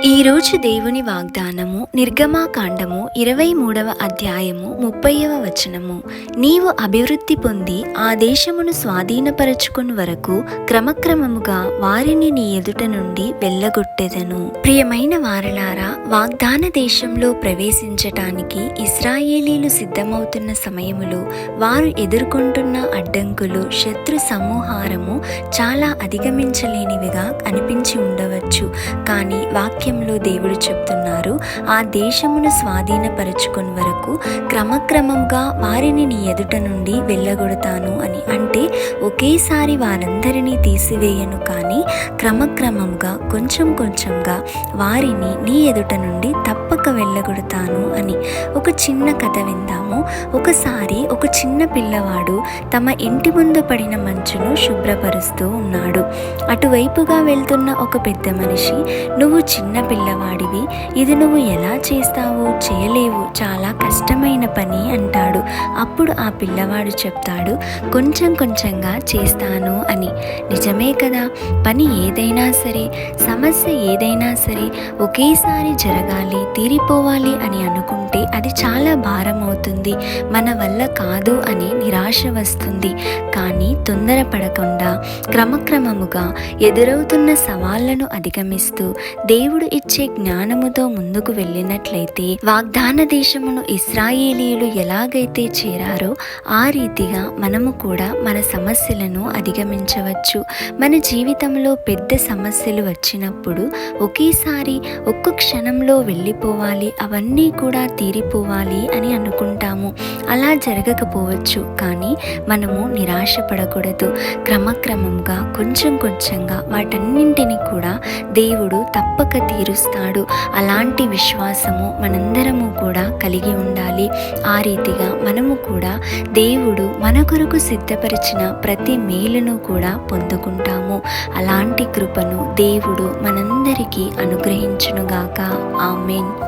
ఈరోజు దేవుని వాగ్దానము నిర్గమాకాండము 23వ అధ్యాయము 30వ వచనము. నీవు అభివృద్ధి పొంది ఆ దేశమును స్వాధీనపరచుకుని వరకు క్రమక్రమముగా వారిని నీ ఎదుట నుండి వెళ్ళగొట్టెదను. ప్రియమైన వారలారా, వాగ్దాన దేశంలో ప్రవేశించటానికి ఇశ్రాయేలీలు సిద్ధమవుతున్న సమయములో వారు ఎదుర్కొంటున్న అడ్డంకులు, శత్రు సమూహారము చాలా అధిగమించలేనివిగా అనిపించి ఉండవచ్చు. కానీ వాక్యంలో దేవుడు చెప్తున్నారు, ఆ దేశమును స్వాధీనపరచుకుని వరకు క్రమక్రమంగా వారిని నీ ఎదుట నుండి వెళ్ళగొడతాను అని. అంటే ఒకేసారి వారందరినీ తీసివేయను, కానీ క్రమక్రమంగా కొంచెం కొంచెంగా వారిని నీ ఎదుట నుండి తప్పక వెళ్ళగొడతాను అని. ఒక చిన్న కథ విందాము. ఒకసారి ఒక చిన్న పిల్లవాడు తమ ఇంటి ముందు పడిన మంచును శుభ్రపరుస్తూ ఉన్నాడు. అటువైపుగా వెళ్తున్న ఒక పెద్ద మనిషి, నువ్వు చిన్న పిల్లవాడివి, ఇది నువ్వు ఎలా చేస్తావు? చేయలేవు, చాలా కష్టమైన పని అంటాడు. అప్పుడు ఆ పిల్లవాడు చెప్తాడు, కొంచెం కొంచెంగా చేస్తాను అని. నిజమే కదా, పని ఏదైనా సరే, సమస్య ఏదైనా సరే ఒకేసారి జరగాలి, తీరిపోవాలి అని అనుకుంటే అది చాలా భారం అవుతుంది, మన వల్ల కాదు అని నిరాశ వస్తుంది. కానీ తొందరపడకుండా క్రమక్రమముగా ఎదురవుతున్న సవాళ్లను అధిగమిస్తూ దేవుడు ఇచ్చే జ్ఞానముతో ముందుకు వెళ్ళినట్లయితే వాగ్దాన దేశమును ఇశ్రాయేలీయులు ఎలాగైతే చేరారో ఆ రీతిగా మనము కూడా మన సమస్యలను అధిగమించవచ్చు. మన జీవితంలో పెద్ద సమస్యలు వచ్చినప్పుడు ఒకేసారి ఒక్క క్షణంలో వెళ్ళిపోవాలి, అవన్నీ కూడా తీరిపోవాలి అని అనుకుంటాము. అలా జరగకపోవచ్చు, కానీ మనము నిరాశపడకూడదు. క్రమక్రమంగా కొంచెం కొంచెంగా వాటన్నింటినీ కూడా దేవుడు తప్పక తీరుస్తాడు. అలాంటి విశ్వాసము మనందరము కూడా కలిగి ఉండాలి. ఆ రీతిగా మనము కూడా దేవుడు మన కొరకు సిద్ధపరిచిన ప్రతి మేలును కూడా పొందుకుంటాము. అలాంటి కృపను దేవుడు మనందరికీ అనుగ్రహించునుగాక. ఆమేన్.